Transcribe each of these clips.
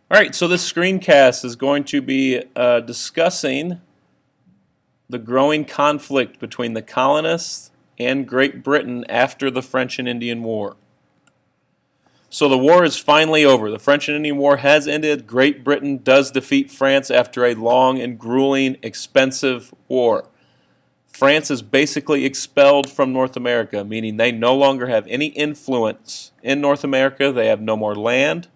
All right, so this screencast is going to be discussing the growing conflict between the colonists and Great Britain after the French and Indian War. So the war is finally over. The French and Indian War has ended. Great Britain does defeat France after a long and grueling, expensive war. France is basically expelled from North America, meaning they no longer have any influence in North America. They have no more land,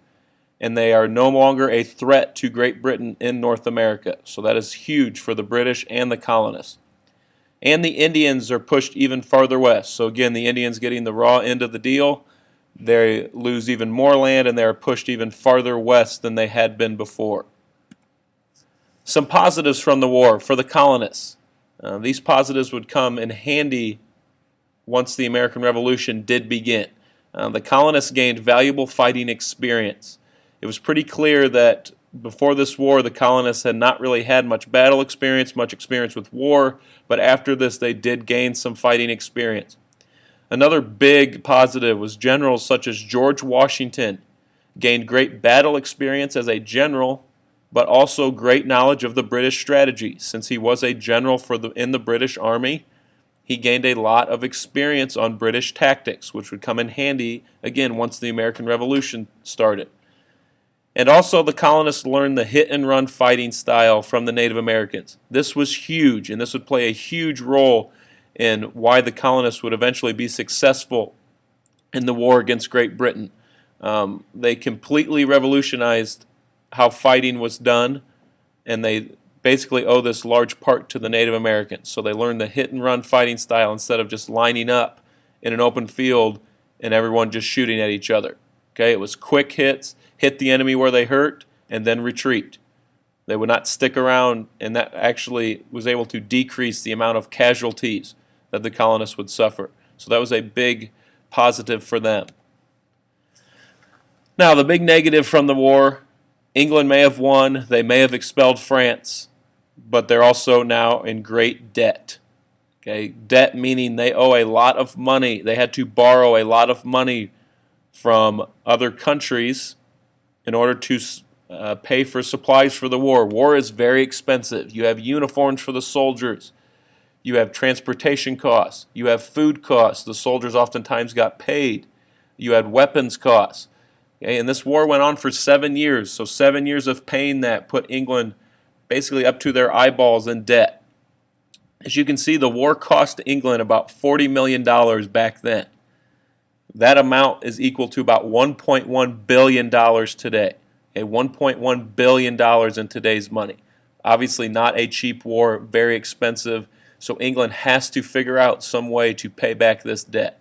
and they are no longer a threat to Great Britain in North America. So that is huge for the British and the colonists. And the Indians are pushed even farther west. So again, the Indians getting the raw end of the deal. They lose even more land, and they are pushed even farther west than they had been before. Some positives from the war for the colonists. These positives would come in handy once the American Revolution did begin. The colonists gained valuable fighting experience. It was pretty clear that before this war, the colonists had not really had much battle experience, much experience with war, but after this, they did gain some fighting experience. Another big positive was generals such as George Washington gained great battle experience as a general, but also great knowledge of the British strategy. Since he was a general in the British Army, he gained a lot of experience on British tactics, which would come in handy, again, once the American Revolution started. And also the colonists learned the hit-and-run fighting style from the Native Americans. This was huge, and this would play a huge role in why the colonists would eventually be successful in the war against Great Britain. They completely revolutionized how fighting was done, and they basically owe this large part to the Native Americans. So they learned the hit-and-run fighting style instead of just lining up in an open field and everyone just shooting at each other. Okay, it was quick hits, hit the enemy where they hurt, and then retreat. They would not stick around, and that actually was able to decrease the amount of casualties that the colonists would suffer. So that was a big positive for them. Now, the big negative from the war, England may have won, they may have expelled France, but they're also now in great debt. Okay, debt meaning they owe a lot of money. They had to borrow a lot of money from other countries in order to pay for supplies for the war. War is very expensive. You have uniforms for the soldiers. You have transportation costs. You have food costs. The soldiers oftentimes got paid. You had weapons costs. Okay, and this war went on for 7 years. So 7 years of paying that put England basically up to their eyeballs in debt. As you can see, the war cost England about $40 million back then. That amount is equal to about $1.1 billion today. Okay, $1.1 billion in today's money. Obviously not a cheap war, very expensive. So England has to figure out some way to pay back this debt.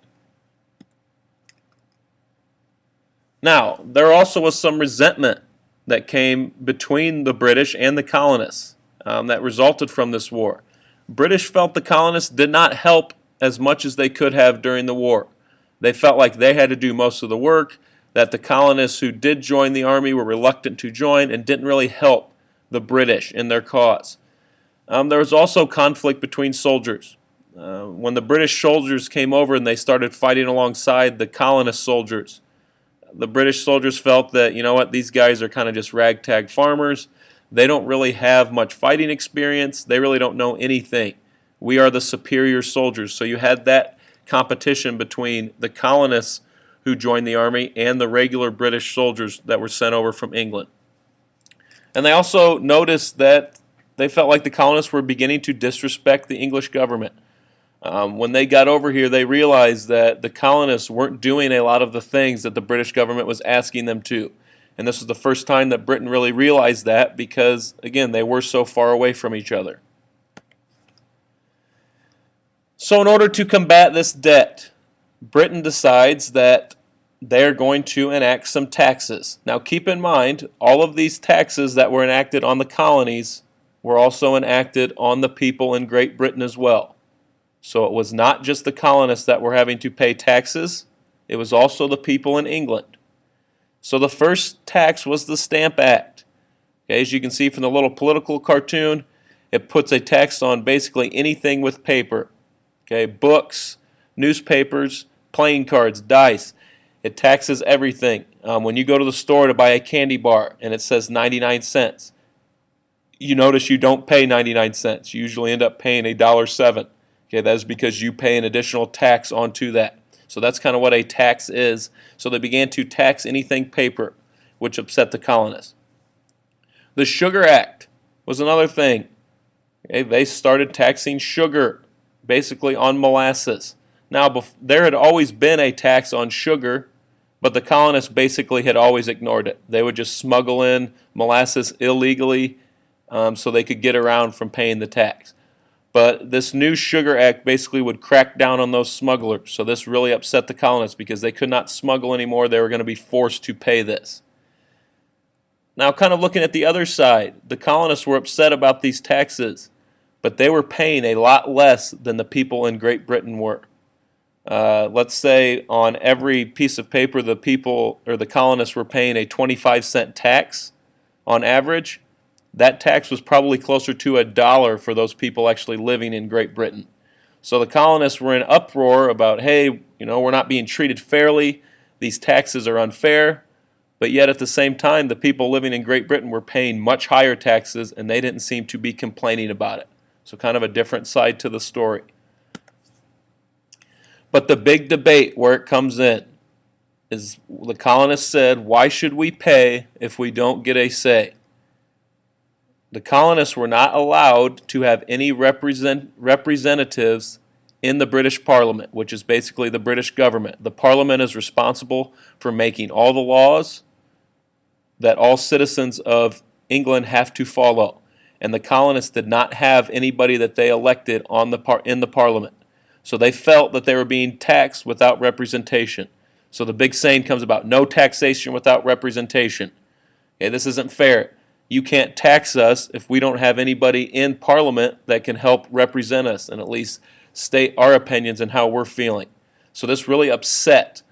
Now, there also was some resentment that came between the British and the colonists that resulted from this war. British felt the colonists did not help as much as they could have during the war. They felt like they had to do most of the work, that the colonists who did join the army were reluctant to join and didn't really help the British in their cause. There was also conflict between soldiers. When the British soldiers came over and they started fighting alongside the colonist soldiers, the British soldiers felt that, you know what, these guys are kind of just ragtag farmers. They don't really have much fighting experience. They really don't know anything. We are the superior soldiers. So you had that competition between the colonists who joined the army and the regular British soldiers that were sent over from England. And they also noticed that they felt like the colonists were beginning to disrespect the English government. When they got over here, they realized that the colonists weren't doing a lot of the things that the British government was asking them to. And this was the first time that Britain really realized that because, again, they were so far away from each other. So in order to combat this debt, Britain decides that they're going to enact some taxes. Now keep in mind, all of these taxes that were enacted on the colonies were also enacted on the people in Great Britain as well. So it was not just the colonists that were having to pay taxes, it was also the people in England. So the first tax was the Stamp Act. Okay, as you can see from the little political cartoon, it puts a tax on basically anything with paper. Okay, books, newspapers, playing cards, dice. It taxes everything. When you go to the store to buy a candy bar and it says 99 cents, you notice you don't pay 99 cents. You usually end up paying $1.07. Okay, that is because you pay an additional tax onto that. So that's kind of what a tax is. So they began to tax anything paper, which upset the colonists. The Sugar Act was another thing. Okay, they started taxing sugar, basically on molasses. Now, there had always been a tax on sugar, but the colonists basically had always ignored it. They would just smuggle in molasses illegally so they could get around from paying the tax. But this new Sugar Act basically would crack down on those smugglers. So this really upset the colonists because they could not smuggle anymore. They were going to be forced to pay this. Now, kind of looking at the other side, the colonists were upset about these taxes, but they were paying a lot less than the people in Great Britain were. Let's say on every piece of paper, the people or the colonists were paying a 25-cent tax on average. That tax was probably closer to $1 for those people actually living in Great Britain. So the colonists were in uproar about, hey, we're not being treated fairly. These taxes are unfair. But yet at the same time, the people living in Great Britain were paying much higher taxes, and they didn't seem to be complaining about it. So kind of a different side to the story. But the big debate where it comes in is the colonists said, why should we pay if we don't get a say? The colonists were not allowed to have any representatives in the British Parliament, which is basically the British government. The Parliament is responsible for making all the laws that all citizens of England have to follow. And the colonists did not have anybody that they elected in the Parliament. So they felt that they were being taxed without representation. So the big saying comes about, no taxation without representation. Okay, this isn't fair. You can't tax us if we don't have anybody in Parliament that can help represent us and at least state our opinions and how we're feeling. So this really upset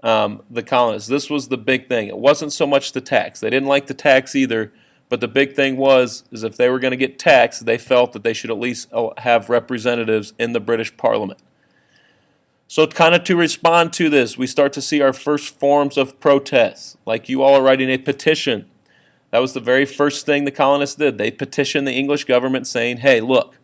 the colonists. This was the big thing. It wasn't so much the tax. They didn't like the tax either, but the big thing is if they were going to get taxed, they felt that they should at least have representatives in the British Parliament. So kind of to respond to this, we start to see our first forms of protests, like you all are writing a petition. That was the very first thing the colonists did. They petitioned the English government saying, hey, look,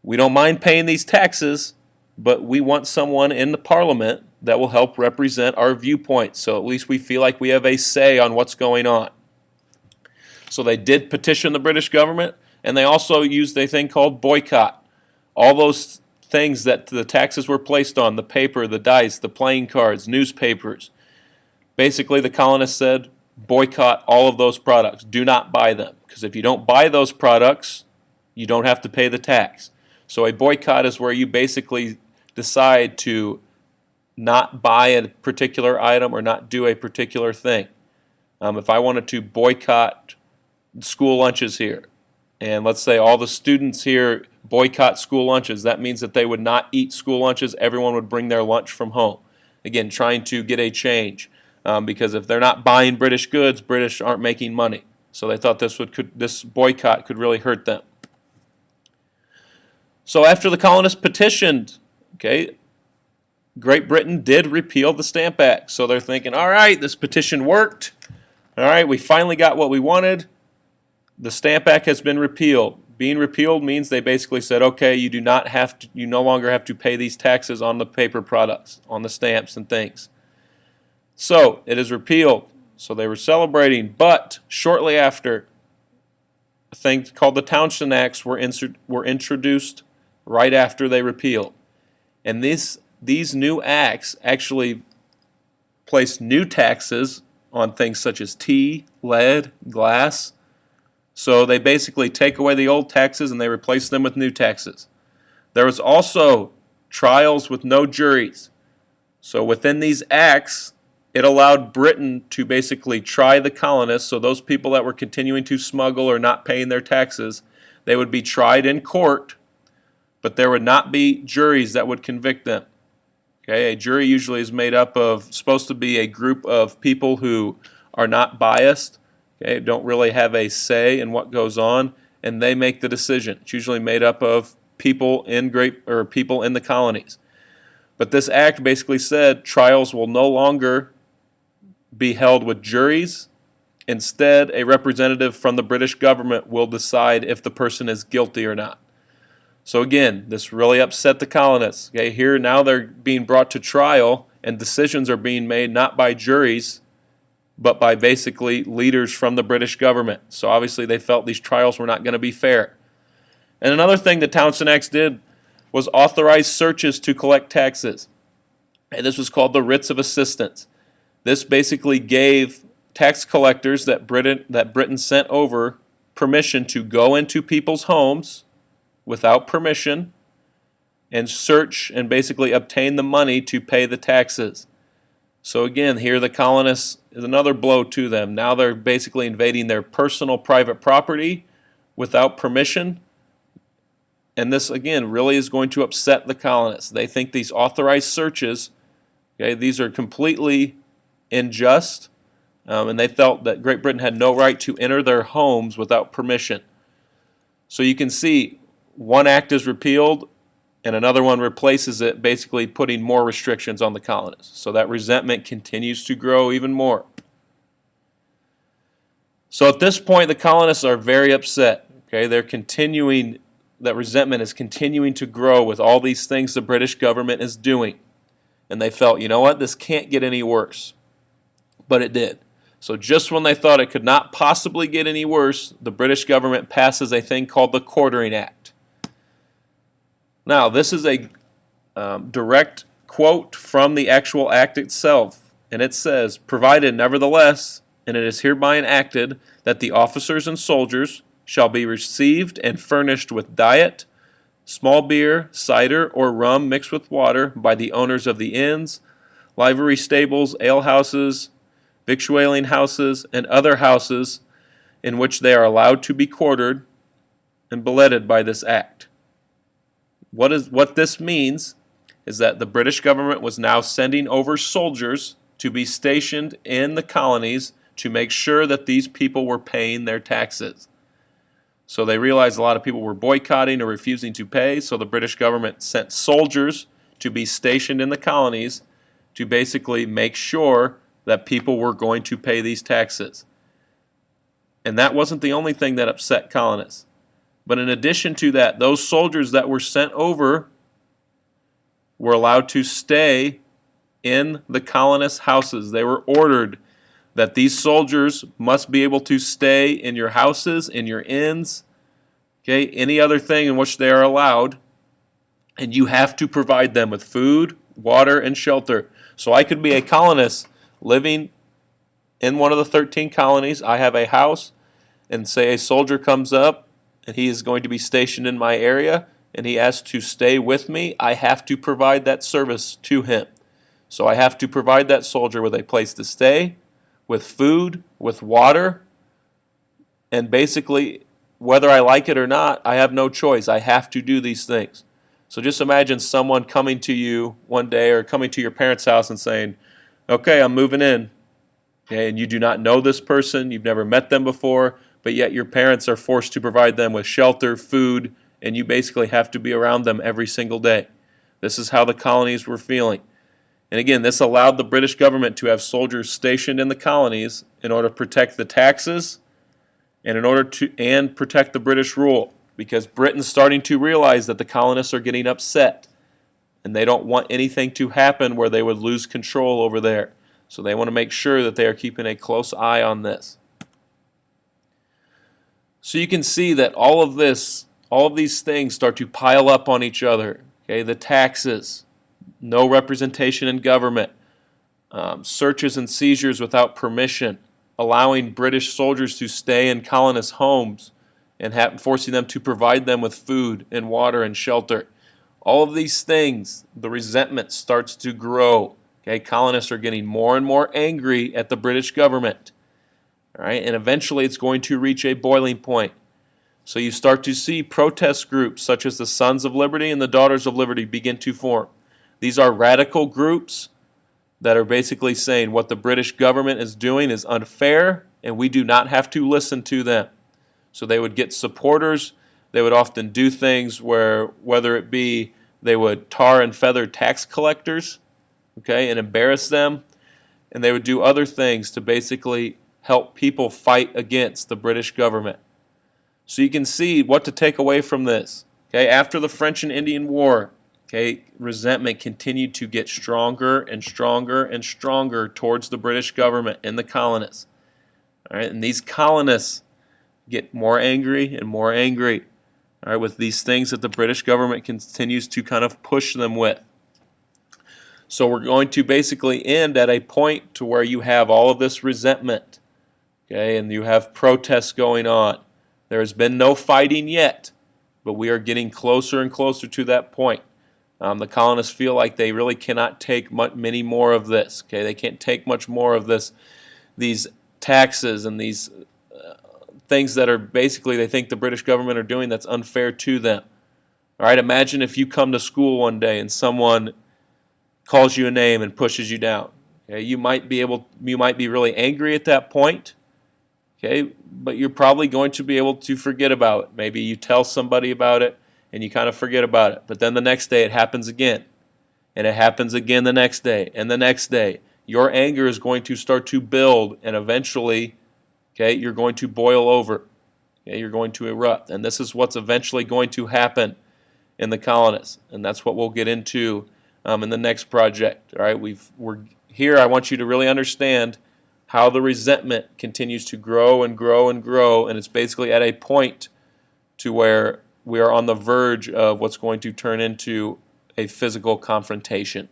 we don't mind paying these taxes, but we want someone in the Parliament that will help represent our viewpoints, so at least we feel like we have a say on what's going on. So they did petition the British government, and they also used a thing called boycott. All those things that the taxes were placed on, the paper, the dice, the playing cards, newspapers. Basically, the colonists said, boycott all of those products. Do not buy them, because if you don't buy those products, you don't have to pay the tax. So a boycott is where you basically decide to not buy a particular item or not do a particular thing. If I wanted to boycott school lunches here, and let's say all the students here boycott school lunches, that means that they would not eat school lunches. Everyone would bring their lunch from home. Again, trying to get a change. Because if they're not buying British goods, British aren't making money. So they thought this boycott could really hurt them. So after the colonists petitioned, okay, Great Britain did repeal the Stamp Act. So they're thinking, all right, this petition worked. All right, we finally got what we wanted. The Stamp Act has been repealed. Being repealed means they basically said, okay, you no longer have to pay these taxes on the paper products, on the stamps and things. So it is repealed. So they were celebrating, but shortly after, a thing called the Townshend Acts were introduced right after they repealed. And these new acts actually placed new taxes on things such as tea, lead, glass. So they basically take away the old taxes and they replace them with new taxes. There was also trials with no juries. So within these acts, it allowed Britain to basically try the colonists, so those people that were continuing to smuggle or not paying their taxes, they would be tried in court, but there would not be juries that would convict them. Okay, a jury usually is made up of, supposed to be a group of people who are not biased, okay, don't really have a say in what goes on, and they make the decision. It's usually made up of people in people in the colonies. But this act basically said trials will no longer be held with juries. Instead, a representative from the British government will decide if the person is guilty or not. So again, this really upset the colonists. Okay, here now they're being brought to trial, and decisions are being made not by juries, but by basically leaders from the British government. So obviously they felt these trials were not going to be fair. And another thing the Townshend Acts did was authorize searches to collect taxes. And this was called the writs of assistance. This basically gave tax collectors that Britain sent over permission to go into people's homes without permission and search and basically obtain the money to pay the taxes. So again, here the colonists is another blow to them. Now they're basically invading their personal private property without permission. And this again really is going to upset the colonists. They think these authorized searches, okay, these are completely unjust, and they felt that Great Britain had no right to enter their homes without permission. So you can see one act is repealed and another one replaces it, basically putting more restrictions on the colonists. So that resentment continues to grow even more. So at this point, the colonists are very upset. Okay, they're continuing, that resentment is continuing to grow with all these things the British government is doing. And they felt, you know what, this can't get any worse. But it did. So just when they thought it could not possibly get any worse, the British government passes a thing called the Quartering Act. Now, this is a direct quote from the actual act itself, and it says, "Provided, nevertheless, and it is hereby enacted, that the officers and soldiers shall be received and furnished with diet, small beer, cider, or rum mixed with water by the owners of the inns, livery stables, alehouses, victualling houses, and other houses in which they are allowed to be quartered and billeted by this act." What this means is that the British government was now sending over soldiers to be stationed in the colonies to make sure that these people were paying their taxes. So they realized a lot of people were boycotting or refusing to pay, so the British government sent soldiers to be stationed in the colonies to basically make sure that people were going to pay these taxes. And that wasn't the only thing that upset colonists. But in addition to that, those soldiers that were sent over were allowed to stay in the colonists' houses. They were ordered that these soldiers must be able to stay in your houses, in your inns, okay, any other thing in which they are allowed, and you have to provide them with food, water, and shelter. So I could be a colonist living in one of the 13 colonies. I have a house, and say a soldier comes up, and he is going to be stationed in my area, and he asks to stay with me. I have to provide that service to him. So I have to provide that soldier with a place to stay, with food, with water, and basically, whether I like it or not, I have no choice. I have to do these things. So just imagine someone coming to you one day or coming to your parents' house and saying, "Okay, I'm moving in." Okay, and you do not know this person, you've never met them before, but yet your parents are forced to provide them with shelter, food, and you basically have to be around them every single day. This is how the colonies were feeling. And again, this allowed the British government to have soldiers stationed in the colonies in order to protect the taxes and in order to protect the British rule, because Britain's starting to realize that the colonists are getting upset and they don't want anything to happen where they would lose control over there. So they want to make sure that they are keeping a close eye on this. So you can see that all of these things start to pile up on each other. Okay, the taxes, no representation in government, searches and seizures without permission, allowing British soldiers to stay in colonists' homes and forcing them to provide them with food and water and shelter. All of these things, the resentment starts to grow. Okay, colonists are getting more and more angry at the British government. All right, and eventually it's going to reach a boiling point. So you start to see protest groups such as the Sons of Liberty and the Daughters of Liberty begin to form. These are radical groups that are basically saying what the British government is doing is unfair and we do not have to listen to them. So they would get supporters. They would often do things where, whether it be they would tar and feather tax collectors, okay, and embarrass them. and they would do other things to basically help people fight against the British government. So you can see what to take away from this. Okay, after the French and Indian War, okay, resentment continued to get stronger and stronger and stronger towards the British government and the colonists. All right, and these colonists get more angry and more angry, all right, with these things that the British government continues to kind of push them with. So we're going to basically end at a point to where you have all of this resentment, okay, and you have protests going on. There has been no fighting yet, but we are getting closer and closer to that point. The colonists feel like they really cannot take many more of this. Okay, they can't take much more of this, these taxes and these things that are basically they think the British government are doing that's unfair to them. All right, imagine if you come to school one day and someone calls you a name and pushes you down. Okay, you might be really angry at that point. Okay, but you're probably going to be able to forget about it. Maybe you tell somebody about it and you kind of forget about it. But then the next day it happens again. And it happens again the next day and the next day. Your anger is going to start to build, and eventually, okay, you're going to boil over. Okay, you're going to erupt. And this is what's eventually going to happen in the colonists. And that's what we'll get into in the next project. All right, we're here. I want you to really understand how the resentment continues to grow and grow and grow, and it's basically at a point to where we are on the verge of what's going to turn into a physical confrontation.